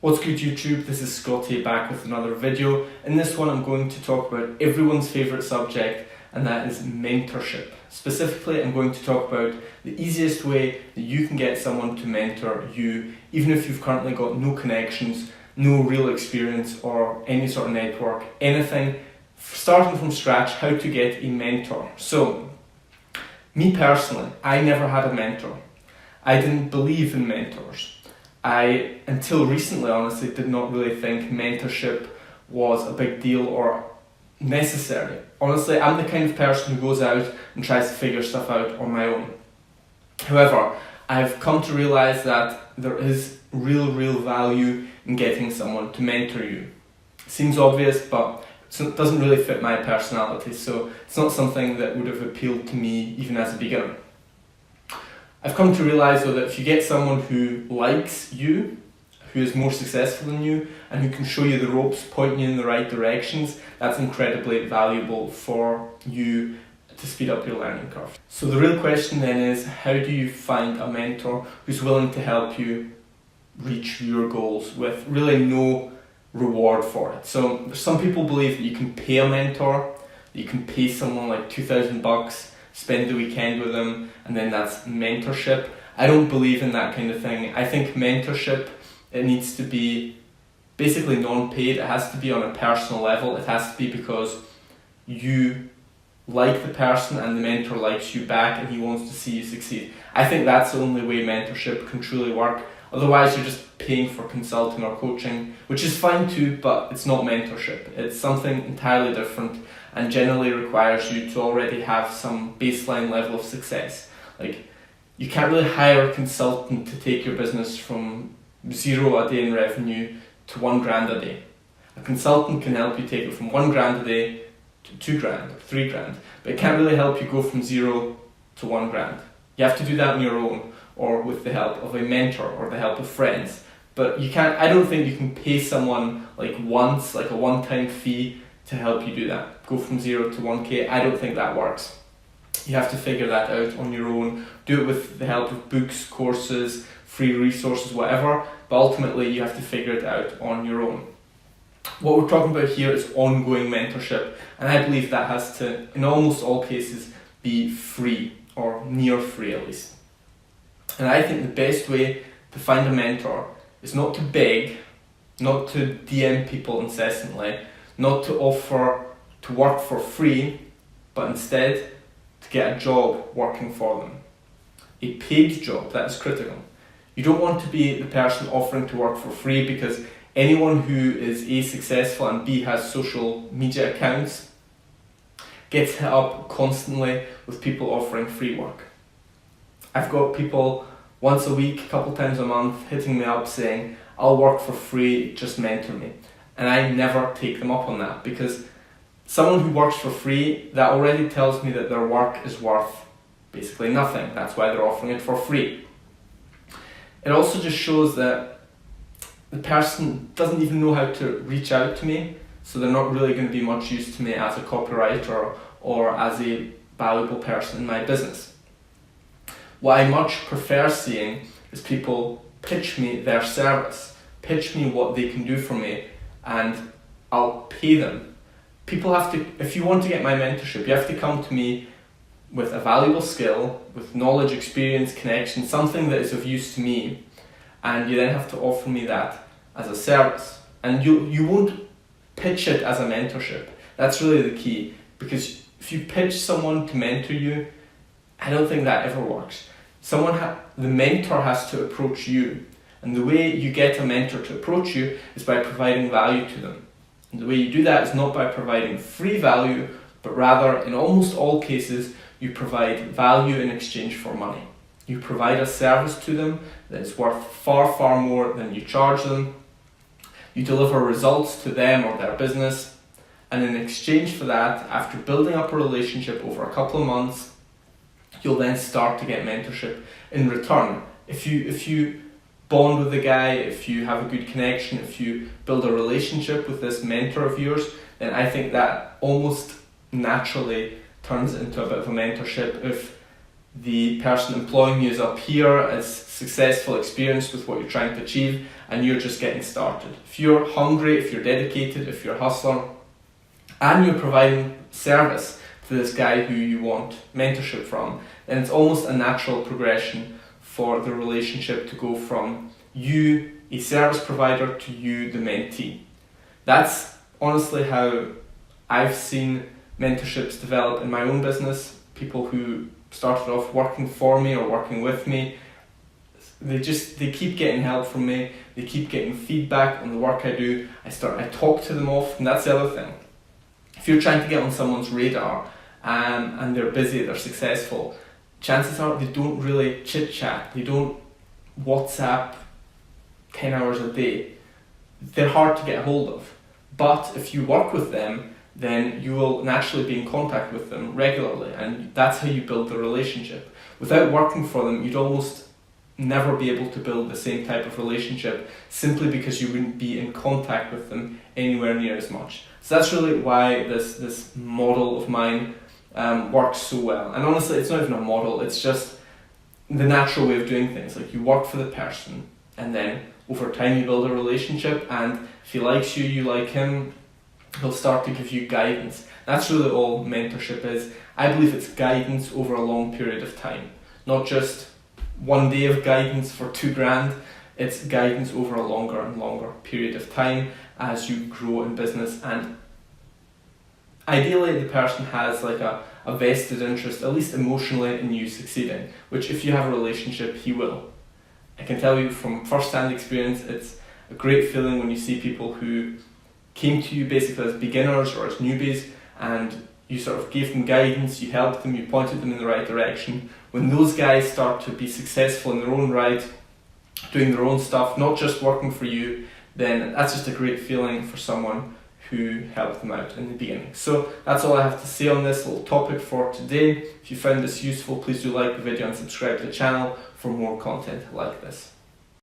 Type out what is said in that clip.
What's good YouTube? This is Scotty back with another video. In this one I'm going to talk about everyone's favourite subject, and that is mentorship. Specifically, I'm going to talk about the easiest way that you can get someone to mentor you, even if you've currently got no connections, no real experience or any sort of network, anything, starting from scratch, how to get a mentor. So, me personally, I never had a mentor. I didn't believe in mentors. I, until recently, honestly, did not really think mentorship was a big deal or necessary. Honestly, I'm the kind of person who goes out and tries to figure stuff out on my own. However, I've come to realise that there is real value in getting someone to mentor you. It seems obvious, but it doesn't really fit my personality, so it's not something that would have appealed to me even as a beginner. I've come to realise though that if you get someone who likes you, who is more successful than you, and who can show you the ropes, point you in the right directions, that's incredibly valuable for you to speed up your learning curve. So the real question then is, how do you find a mentor who's willing to help you reach your goals with really no reward for it? So some people believe that you can pay a mentor, that you can pay someone like $2,000, spend the weekend with them, and then that's mentorship. I don't believe in that kind of thing. I think mentorship, it needs to be basically non-paid. It has to be on a personal level. It has to be because you like the person and the mentor likes you back and he wants to see you succeed. I think that's the only way mentorship can truly work. Otherwise, you're just paying for consulting or coaching, which is fine too, but it's not mentorship. It's something entirely different and generally requires you to already have some baseline level of success. Like, you can't really hire a consultant to take your business from $0 a day in revenue to $1,000 a day. A consultant can help you take it from $1,000 a day to $2,000 or $3,000, but it can't really help you go from 0 to $1,000. You have to do that on your own, or with the help of a mentor or the help of friends. But you can't. I don't think you can pay someone like once, like a one-time fee, to help you do that. Go from 0 to 1K. I don't think that works. You have to figure that out on your own. Do it with the help of books, courses, free resources, whatever. But ultimately, you have to figure it out on your own. What we're talking about here is ongoing mentorship, and I believe that has to, in almost all cases, be free, or near free at least. And I think the best way to find a mentor is not to beg, not to DM people incessantly, not to offer to work for free, but instead to get a job working for them. A paid job, that is critical. You don't want to be the person offering to work for free, because anyone who is A, successful, and B, has social media accounts gets hit up constantly with people offering free work. I've got people once a week, a couple times a month, hitting me up saying, "I'll work for free, just mentor me." And I never take them up on that, because someone who works for free, that already tells me that their work is worth basically nothing. That's why they're offering it for free. It also just shows that the person doesn't even know how to reach out to me, so they're not really going to be much use to me as a copywriter or as a valuable person in my business. What I much prefer seeing is people pitch me their service, pitch me what they can do for me, and I'll pay them. People have to, if you want to get my mentorship, you have to come to me with a valuable skill, with knowledge, experience, connection, something that is of use to me, and you then have to offer me that as a service. And you won't pitch it as a mentorship. That's really the key, because if you pitch someone to mentor you, I don't think that ever works. The mentor has to approach you, and the way you get a mentor to approach you is by providing value to them. And the way you do that is not by providing free value, but rather, in almost all cases, you provide value in exchange for money. You provide a service to them that is worth far more than you charge them. You deliver results to them or their business, and in exchange for that, after building up a relationship over a couple of months, you'll then start to get mentorship in return. If you bond with the guy, if you have a good connection, if you build a relationship with this mentor of yours, then I think that almost naturally turns into a bit of a mentorship. If the person employing you is up here, is successful, experienced with what you're trying to achieve, and you're just getting started. If you're hungry, if you're dedicated, if you're a hustler, and you're providing service to this guy who you want mentorship from, then it's almost a natural progression for the relationship to go from you, a service provider, to you, the mentee. That's honestly how I've seen mentorships develop in my own business. People who started off working for me or working with me, they keep getting help from me, they keep getting feedback on the work I do. I talk to them often. That's the other thing. If you're trying to get on someone's radar and they're busy, they're successful, chances are they don't really chit chat, they don't WhatsApp 10 hours a day. They're hard to get a hold of. But if you work with them, then you will naturally be in contact with them regularly, and that's how you build the relationship. Without working for them, you'd almost never be able to build the same type of relationship, simply because you wouldn't be in contact with them anywhere near as much. So that's really why this model of mine works so well. And honestly, it's not even a model, it's just the natural way of doing things. Like, you work for the person, and then over time you build a relationship, and if he likes you, you like him, he'll start to give you guidance. That's really all mentorship is. I believe it's guidance over a long period of time, not just one day of guidance for $2,000. It's guidance over a longer and longer period of time as you grow in business, and ideally the person has like a vested interest, at least emotionally, in you succeeding, which if you have a relationship, he will. I can tell you from first-hand experience, it's a great feeling when you see people who came to you basically as beginners or as newbies, and you sort of gave them guidance, you helped them, you pointed them in the right direction. When those guys start to be successful in their own right, doing their own stuff, not just working for you, then that's just a great feeling for someone who helped them out in the beginning. So that's all I have to say on this little topic for today. If you found this useful, please do like the video and subscribe to the channel for more content like this.